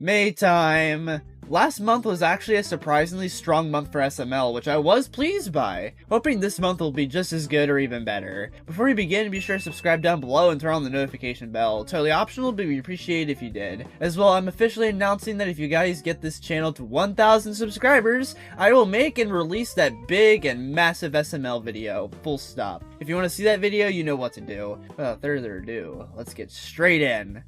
May time! Last month was actually a surprisingly strong month for SML, which I was pleased by. Hoping this month will be just as good or even better. Before we begin, be sure to subscribe down below and turn on the notification bell. Totally optional, but we appreciate if you did. As well, I'm officially announcing that if you guys get this channel to 1,000 subscribers, I will make and release that big and massive SML video. Full stop. If you want to see that video, you know what to do. Without further ado, let's get straight in.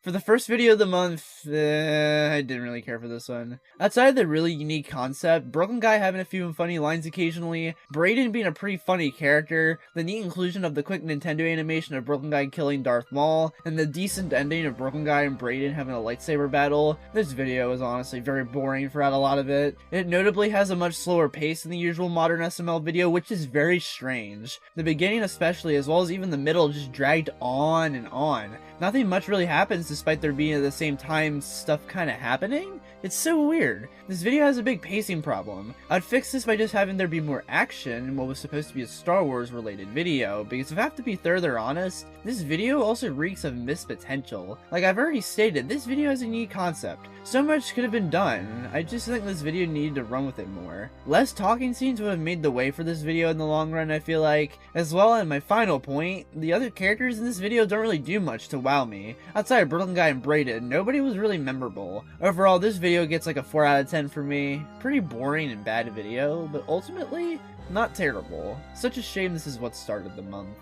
For the first video of the month, I didn't really care for this one. Outside of the really unique concept, Broken Guy having a few funny lines occasionally, Brayden being a pretty funny character, the neat inclusion of the quick Nintendo animation of Broken Guy killing Darth Maul, and the decent ending of Broken Guy and Brayden having a lightsaber battle, this video is honestly very boring throughout a lot of it. It notably has a much slower pace than the usual modern SML video, which is very strange. The beginning especially, as well as even the middle, just dragged on and on. Nothing much really happens despite there being at the same time stuff kinda happening? It's so weird. This video has a big pacing problem. I'd fix this by just having there be more action in what was supposed to be a Star Wars related video, because if I have to be further honest, this video also reeks of missed potential. Like I've already stated, this video has a neat concept. So much could have been done. I just think this video needed to run with it more. Less talking scenes would have made the way for this video in the long run, I feel like. As well, and my final point, the other characters in this video don't really do much to wow me. Outside of Broken Guy and Brayden, nobody was really memorable. Overall, this video gets like a 4 out of 10 for me. Pretty boring and bad video, but ultimately, not terrible. Such a shame this is what started the month.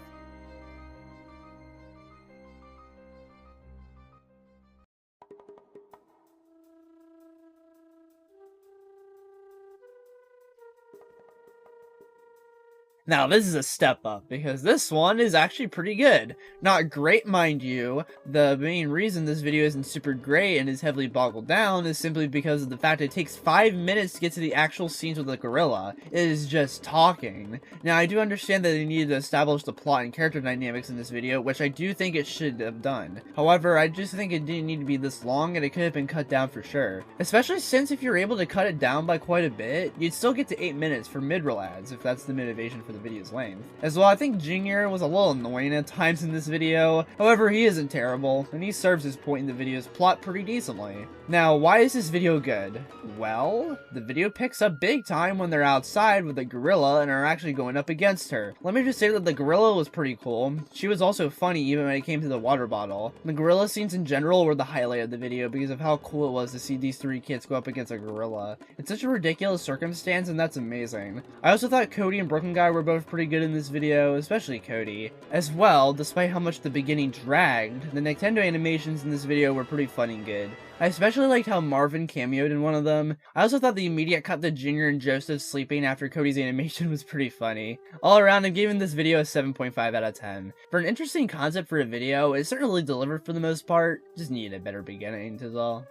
Now this is a step up, because this one is actually pretty good. Not great, mind you. The main reason this video isn't super great and is heavily boggled down is simply because of the fact it takes 5 minutes to get to the actual scenes with the gorilla. It is just talking. Now I do understand that they needed to establish the plot and character dynamics in this video, which I do think it should have done. However, I just think it didn't need to be this long and it could have been cut down for sure. Especially since if you're able to cut it down by quite a bit, you'd still get to 8 minutes for mid-roll ads if that's the motivation for the video's length. As well, I think Junior was a little annoying at times in this video. However, he isn't terrible, and he serves his point in the video's plot pretty decently. Now, why is this video good? Well, the video picks up big time when they're outside with the gorilla and are actually going up against her. Let me just say that the gorilla was pretty cool. She was also funny even when it came to the water bottle. The gorilla scenes in general were the highlight of the video because of how cool it was to see these 3 kids go up against a gorilla. It's such a ridiculous circumstance, and that's amazing. I also thought Cody and Broken Guy were both pretty good in this video, especially Cody. As well, despite how much the beginning dragged, the Nintendo animations in this video were pretty fun and good. I especially liked how Marvin cameoed in one of them. I also thought the immediate cut to Junior and Joseph sleeping after Cody's animation was pretty funny. All around, I'm giving this video a 7.5 out of 10. For an interesting concept for a video, it certainly delivered for the most part, just needed a better beginning, 'tis all.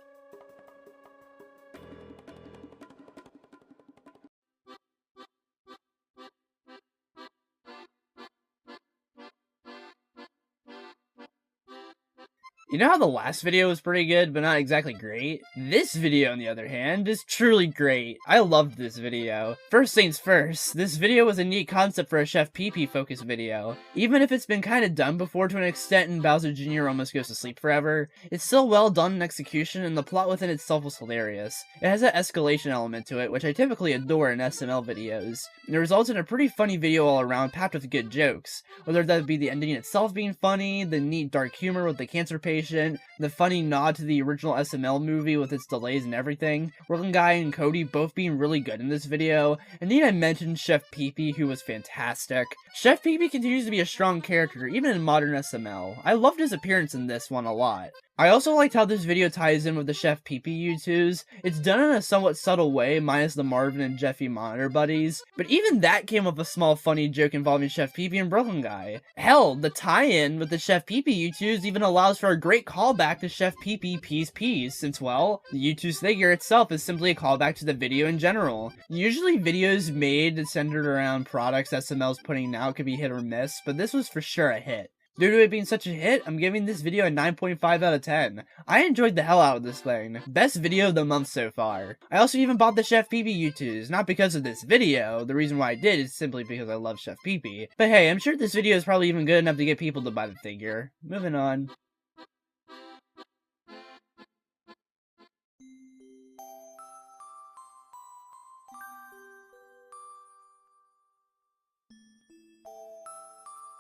You know how the last video was pretty good, but not exactly great? This video, on the other hand, is truly great. I loved this video. First things first, this video was a neat concept for a Chef Pee-Pee focused video. Even if it's been kinda done before to an extent and Bowser Jr. almost goes to sleep forever, it's still well done in execution and the plot within itself was hilarious. It has an escalation element to it, which I typically adore in SML videos. And it results in a pretty funny video all around, packed with good jokes. Whether that be the ending itself being funny, the neat dark humor with the cancer patient, the funny nod to the original SML movie with its delays and everything, Broken Guy and Cody both being really good in this video, and then I mentioned Chef Pee-Pee, who was fantastic. Chef Pee-Pee continues to be a strong character, even in modern SML. I loved his appearance in this one a lot. I also liked how this video ties in with the Chef Pee-Pee U2s. It's done in a somewhat subtle way, minus the Marvin and Jeffy monitor buddies, but even that came with a small funny joke involving Chef Pee-Pee and Broken Guy. Hell, the tie-in with the Chef Pee-Pee U2s even allows for a great callback to Chef Pee-Pee Peas Peas, since, well, the U2's figure itself is simply a callback to the video in general. Usually videos made centered around products SML's putting out could be hit or miss, but this was for sure a hit. Due to it being such a hit, I'm giving this video a 9.5 out of 10. I enjoyed the hell out of this thing. Best video of the month so far. I also even bought the Chef Pee Pee U2s, not because of this video. The reason why I did is simply because I love Chef Pee Pee. But hey, I'm sure this video is probably even good enough to get people to buy the figure. Moving on.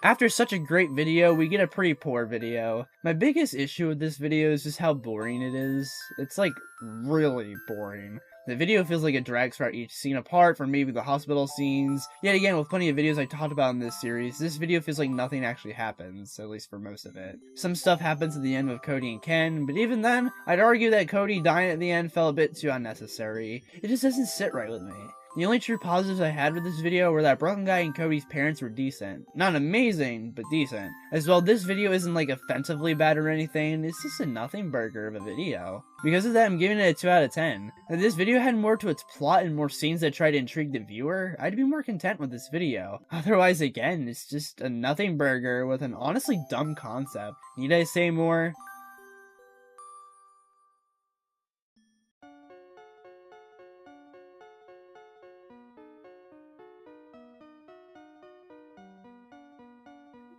After such a great video, we get a pretty poor video. My biggest issue with this video is just how boring it is. It's like, really boring. The video feels like it drags throughout each scene apart from maybe the hospital scenes. Yet again, with plenty of videos I talked about in this series, this video feels like nothing actually happens, at least for most of it. Some stuff happens at the end with Cody and Ken, but even then, I'd argue that Cody dying at the end felt a bit too unnecessary. It just doesn't sit right with me. The only true positives I had with this video were that Broken Guy and Cody's parents were decent. Not amazing, but decent. As well, this video isn't like offensively bad or anything, it's just a nothing burger of a video. Because of that, I'm giving it a 2 out of 10. If this video had more to its plot and more scenes that try to intrigue the viewer, I'd be more content with this video. Otherwise, again, it's just a nothing burger with an honestly dumb concept. Need I say more?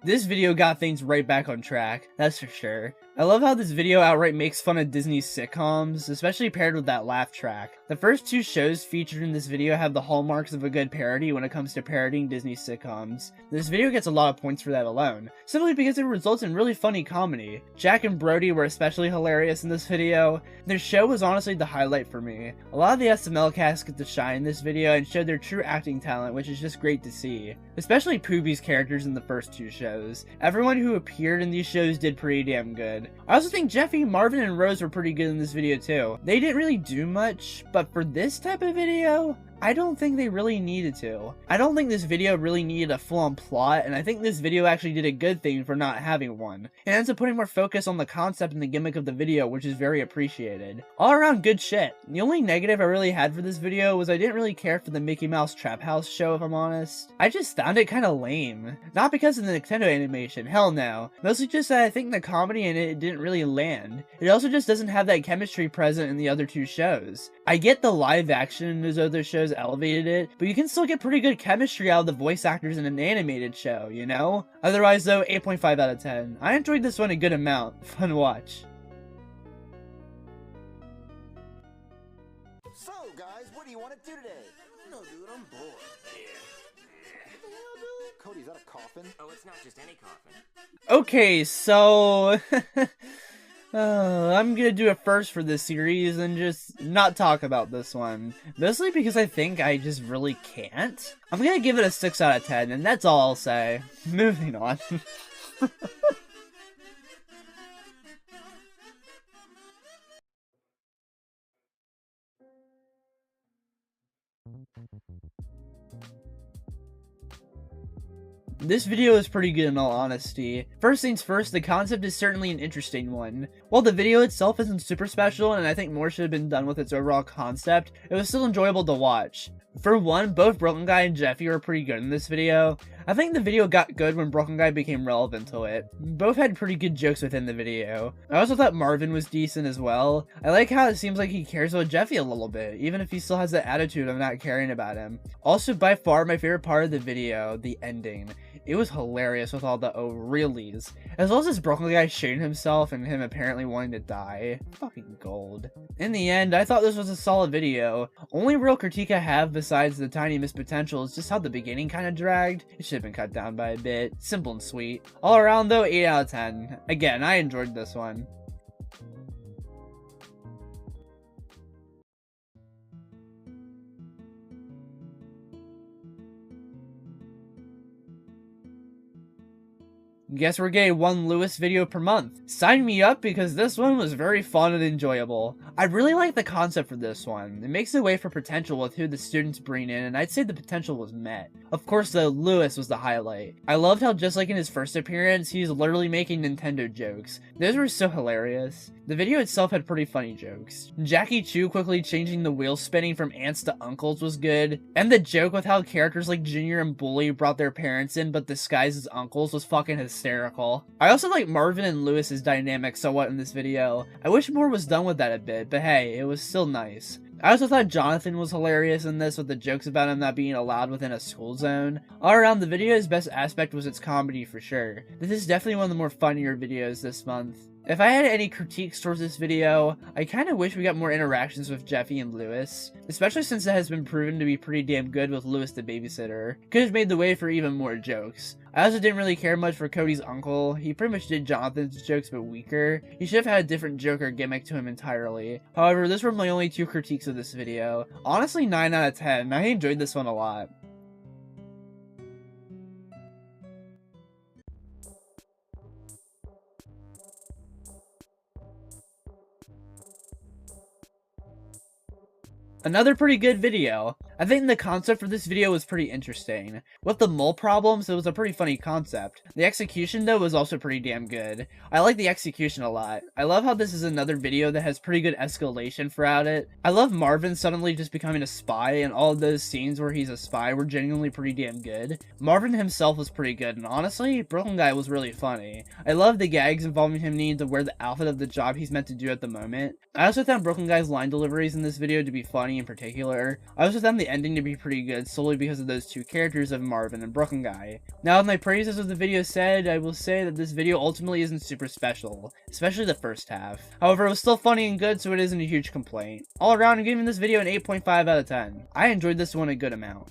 This video got things right back on track, that's for sure. I love how this video outright makes fun of Disney's sitcoms, especially paired with that laugh track. The first two shows featured in this video have the hallmarks of a good parody when it comes to parodying Disney's sitcoms. This video gets a lot of points for that alone, simply because it results in really funny comedy. Jack and Brody were especially hilarious in this video. Their show was honestly the highlight for me. A lot of the SML cast get to shine in this video and showed their true acting talent, which is just great to see. Especially Poopy's characters in the first two shows. Everyone who appeared in these shows did pretty damn good. I also think Jeffy, Marvin, and Rose were pretty good in this video too. They didn't really do much, but for this type of video, I don't think they really needed to. I don't think this video really needed a full-on plot, and I think this video actually did a good thing for not having one. It ends up putting more focus on the concept and the gimmick of the video, which is very appreciated. All around good shit. The only negative I really had for this video was I didn't really care for the Mickey Mouse Trap House show, if I'm honest. I just found it kinda lame. Not because of the Nintendo animation, hell no. Mostly just that I think the comedy in it didn't really land. It also just doesn't have that chemistry present in the other two shows. I get the live action in those other shows elevated it, but you can still get pretty good chemistry out of the voice actors in an animated show, you know? Otherwise though, 8.5 out of 10. I enjoyed this one a good amount. Fun watch. So guys, what do you want to do today? No dude, I'm bored. What the hell, dude? Cody, is that a coffin? Oh, it's not just any coffin. Okay, so... I'm gonna do a first for this series and just not talk about this one. Mostly because I think I just really can't. I'm gonna give it a 6 out of 10, and that's all I'll say. Moving on. This video is pretty good in all honesty. First things first, the concept is certainly an interesting one. While the video itself isn't super special and I think more should have been done with its overall concept, it was still enjoyable to watch. For one, both Broken Guy and Jeffy were pretty good in this video. I think the video got good when Broken Guy became relevant to it. Both had pretty good jokes within the video. I also thought Marvin was decent as well. I like how it seems like he cares about Jeffy a little bit, even if he still has that attitude of not caring about him. Also, by far my favorite part of the video, the ending. It was hilarious with all the oh reallys, as well as this Broken Guy shooting himself and him apparently wanting to die. Fucking gold. In the end, I thought this was a solid video. Only real critique I have besides the tiny missed potential is just how the beginning kinda dragged. It should have been cut down by a bit. Simple and sweet. All around though, 8 out of 10. Again, I enjoyed this one. Guess we're getting one Lewis video per month. Sign me up because this one was very fun and enjoyable. I really like the concept for this one. It makes a way for potential with who the students bring in, and I'd say the potential was met. Of course though, Lewis was the highlight. I loved how just like in his first appearance, he's literally making Nintendo jokes. Those were so hilarious. The video itself had pretty funny jokes. Jackie Chu quickly changing the wheel spinning from aunts to uncles was good, and the joke with how characters like Junior and Bully brought their parents in but disguised as uncles was fucking hysterical. I also like Marvin and Lewis's dynamic somewhat in this video. I wish more was done with that a bit, but hey, it was still nice. I also thought Jonathan was hilarious in this with the jokes about him not being allowed within a school zone. All around, the video's best aspect was its comedy for sure. This is definitely one of the more funnier videos this month. If I had any critiques towards this video, I kinda wish we got more interactions with Jeffy and Lewis, especially since it has been proven to be pretty damn good with Lewis the babysitter. Could have made the way for even more jokes. I also didn't really care much for Cody's uncle. He pretty much did Jonathan's jokes but weaker. He should have had a different joke or gimmick to him entirely. However, those were my only 2 critiques of this video. Honestly, 9 out of 10. I enjoyed this one a lot. Another pretty good video. I think the concept for this video was pretty interesting. With the mole problems, it was a pretty funny concept. The execution though was also pretty damn good. I like the execution a lot. I love how this is another video that has pretty good escalation throughout it. I love Marvin suddenly just becoming a spy, and all of those scenes where he's a spy were genuinely pretty damn good. Marvin himself was pretty good, and honestly, Brooklyn Guy was really funny. I love the gags involving him needing to wear the outfit of the job he's meant to do at the moment. I also found Brooklyn Guy's line deliveries in this video to be funny in particular. I also found the ending to be pretty good solely because of those 2 characters of Marvin and Brooklyn Guy. Now with my praises of the video said, I will say that this video ultimately isn't super special, especially the first half. However, it was still funny and good, so it isn't a huge complaint. All around, I'm giving this video an 8.5 out of 10. I enjoyed this one a good amount.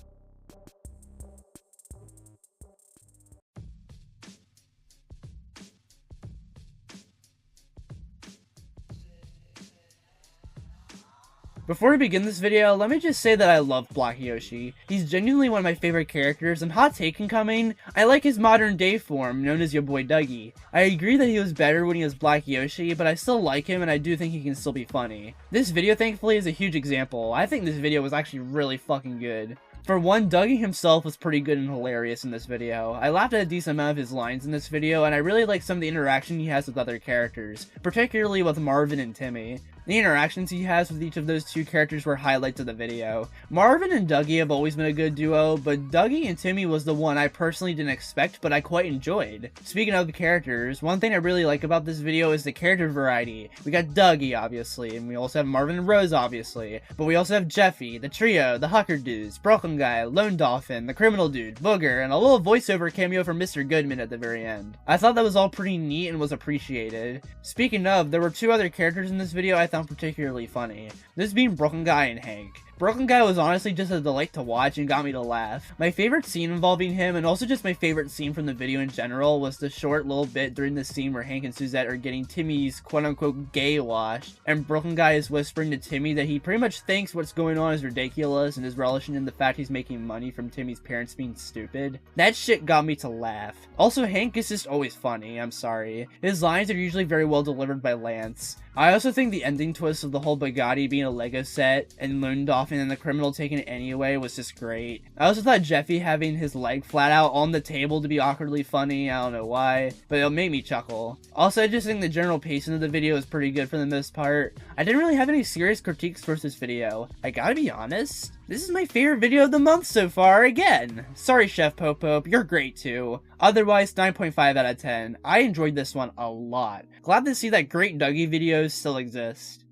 Before we begin this video, let me just say that I love Black Yoshi. He's genuinely one of my favorite characters, and hot take incoming, I like his modern day form, known as your boy Duggie. I agree that he was better when he was Black Yoshi, but I still like him and I do think he can still be funny. This video thankfully is a huge example. I think this video was actually really fucking good. For one, Duggie himself was pretty good and hilarious in this video. I laughed at a decent amount of his lines in this video, and I really like some of the interaction he has with other characters, particularly with Marvin and Timmy. The interactions he has with each of those 2 characters were highlights of the video. Marvin and Duggie have always been a good duo, but Duggie and Timmy was the one I personally didn't expect, but I quite enjoyed. Speaking of the characters, one thing I really like about this video is the character variety. We got Duggie, obviously, and we also have Marvin and Rose, obviously, but we also have Jeffy, the trio, the Hucker Dudes, Brooklyn Guy, Lone Dolphin, the Criminal Dude, Booger, and a little voiceover cameo from Mr. Goodman at the very end. I thought that was all pretty neat and was appreciated. Speaking of, there were 2 other characters in this video I found particularly funny. This being Brooklyn Guy and Hank. Brooklyn Guy was honestly just a delight to watch and got me to laugh. My favorite scene involving him, and also just my favorite scene from the video in general, was the short little bit during the scene where Hank and Suzette are getting Timmy's quote-unquote gay washed, and Brooklyn Guy is whispering to Timmy that he pretty much thinks what's going on is ridiculous and is relishing in the fact he's making money from Timmy's parents being stupid. That shit got me to laugh. Also, Hank is just always funny, I'm sorry. His lines are usually very well delivered by Lance. I also think the ending twist of the whole Bugatti being a Lego set and Lone Dolphin and the criminal taking it anyway was just great. I also thought Jeffy having his leg flat out on the table to be awkwardly funny, I don't know why, but it made me chuckle. Also, I just think the general pacing of the video is pretty good for the most part. I didn't really have any serious critiques towards this video. I gotta be honest, this is my favorite video of the month so far, again. Sorry Chef Pope, you're great too. Otherwise, 9.5 out of 10. I enjoyed this one a lot. Glad to see that great Duggie videos still exist.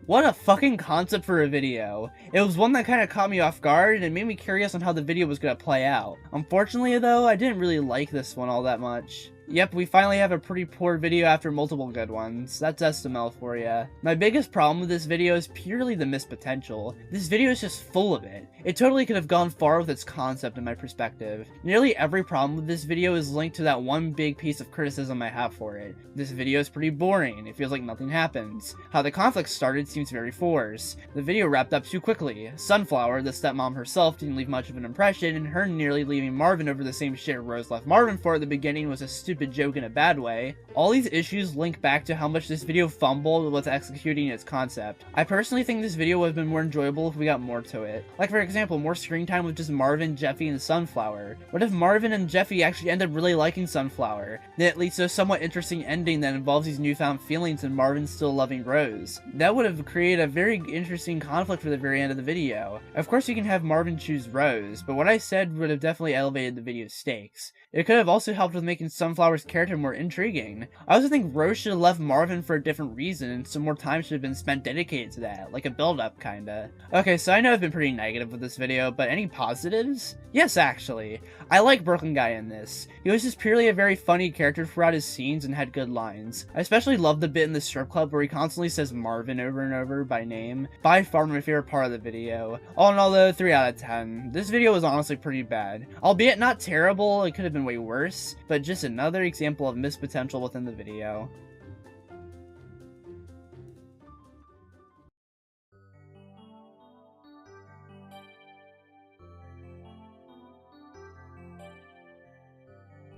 What a fucking concept for a video. It was one that kind of caught me off guard and it made me curious on how the video was going to play out. Unfortunately though, I didn't really like this one all that much. Yep, we finally have a pretty poor video after multiple good ones. That's SML for ya. My biggest problem with this video is purely the missed potential. This video is just full of it. It totally could have gone far with its concept in my perspective. Nearly every problem with this video is linked to that one big piece of criticism I have for it. This video is pretty boring, it feels like nothing happens. How the conflict started seems very forced. The video wrapped up too quickly. Sunflower, the stepmom herself, didn't leave much of an impression, and her nearly leaving Marvin over the same shit Rose left Marvin for at the beginning was a stupid joke in a bad way. All these issues link back to how much this video fumbled with executing its concept. I personally think this video would have been more enjoyable if we got more to it. Like for example, more screen time with just Marvin, Jeffy, and Sunflower. What if Marvin and Jeffy actually end up really liking Sunflower? Then it leads to a somewhat interesting ending that involves these newfound feelings and Marvin still loving Rose. That would have created a very interesting conflict for the very end of the video. Of course you can have Marvin choose Rose, but what I said would have definitely elevated the video's stakes. It could have also helped with making Sunflower's character more intriguing. I also think Rose should have left Marvin for a different reason, and some more time should have been spent dedicated to that, like a build-up kinda. Okay, so I know I've been pretty negative with this video, but any positives? Yes, actually. I like Brooklyn Guy in this. He was just purely a very funny character throughout his scenes and had good lines. I especially loved the bit in the strip club where he constantly says Marvin over and over by name. By far my favorite part of the video. All in all though, 3 out of 10. This video was honestly pretty bad. Albeit not terrible, it could have been way worse, but just another example of missed potential within the video.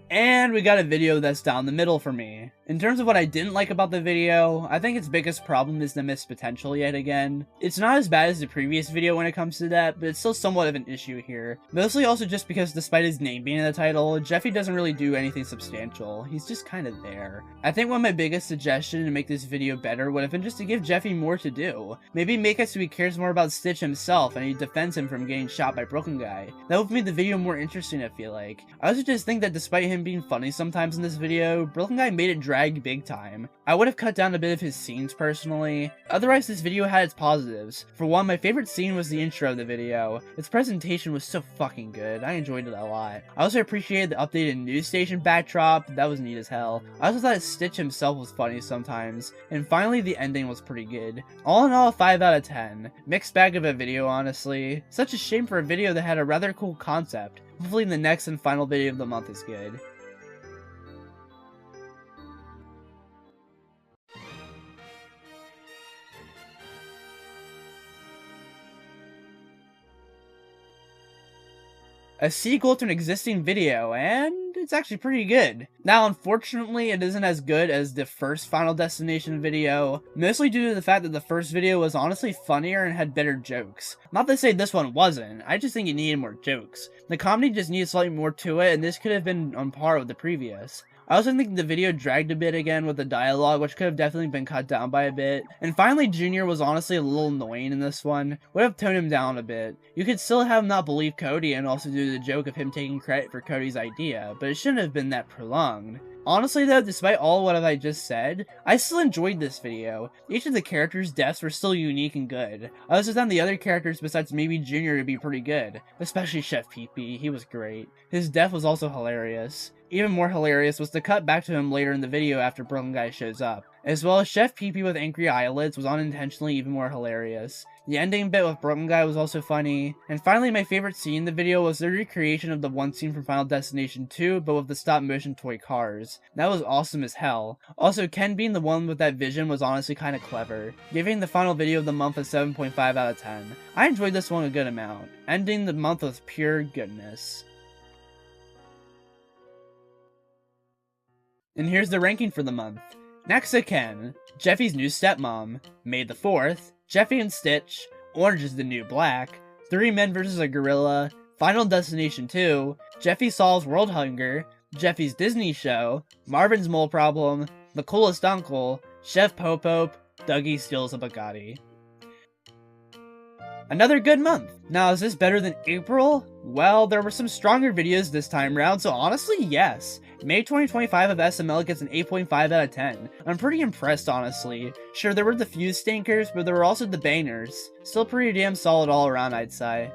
And we got a video that's down the middle for me. In terms of what I didn't like about the video, I think its biggest problem is the missed potential yet again. It's not as bad as the previous video when it comes to that, but it's still somewhat of an issue here. Mostly also just because despite his name being in the title, Jeffy doesn't really do anything substantial. He's just kind of there. I think one of my biggest suggestions to make this video better would have been just to give Jeffy more to do. Maybe make it so he cares more about Stitch himself and he defends him from getting shot by Brooklyn Guy. That would make the video more interesting, I feel like. I also just think that despite him being funny sometimes in this video, Brooklyn Guy made it drag big time. I would have cut down a bit of his scenes personally. Otherwise, this video had its positives. For one, my favorite scene was the intro of the video. Its presentation was so fucking good. I enjoyed it a lot. I also appreciated the updated news station backdrop. That was neat as hell. I also thought Stitch himself was funny sometimes. And finally, the ending was pretty good. All in all, 5 out of 10. Mixed bag of a video, honestly. Such a shame for a video that had a rather cool concept. Hopefully the next and final video of the month is good. A sequel to an existing video, and it's actually pretty good. Now, unfortunately, it isn't as good as the first Final Destination video, mostly due to the fact that the first video was honestly funnier and had better jokes. Not to say this one wasn't, I just think it needed more jokes. The comedy just needed slightly more to it, and this could have been on par with the previous. I also think the video dragged a bit again with the dialogue, which could have definitely been cut down by a bit. And finally, Junior was honestly a little annoying in this one. Would have toned him down a bit. You could still have him not believe Cody and also do the joke of him taking credit for Cody's idea, but it shouldn't have been that prolonged. Honestly though, despite all what I just said, I still enjoyed this video. Each of the characters' deaths were still unique and good. I also found the other characters besides maybe Junior to be pretty good, especially Chef Pee-Pee, he was great. His death was also hilarious. Even more hilarious was the cut back to him later in the video after Brooklyn Guy shows up. As well as Chef Pee-Pee with angry eyelids was unintentionally even more hilarious. The ending bit with Brooklyn Guy was also funny. And finally, my favorite scene in the video was the recreation of the one scene from Final Destination 2, but with the stop motion toy cars. That was awesome as hell. Also, Ken being the one with that vision was honestly kinda clever, giving the final video of the month a 7.5 out of 10. I enjoyed this one a good amount, ending the month with pure goodness. And here's the ranking for the month. Next again, Jeffy's New Stepmom, May the 4th, Jeffy and Stitch, Orange is the New Black, 3 Men vs. a Gorilla, Final Destination 2, Jeffy Solves World Hunger, Jeffy's Disney Show, Marvin's Mole Problem, The Coolest Uncle, Chef Pope, Duggie Steals a Bugatti. Another good month. Now, is this better than April? Well, there were some stronger videos this time around, so honestly, yes. May 2025 of SML gets an 8.5 out of 10. I'm pretty impressed, honestly. Sure, there were the few stinkers, but there were also the bangers. Still pretty damn solid all around, I'd say.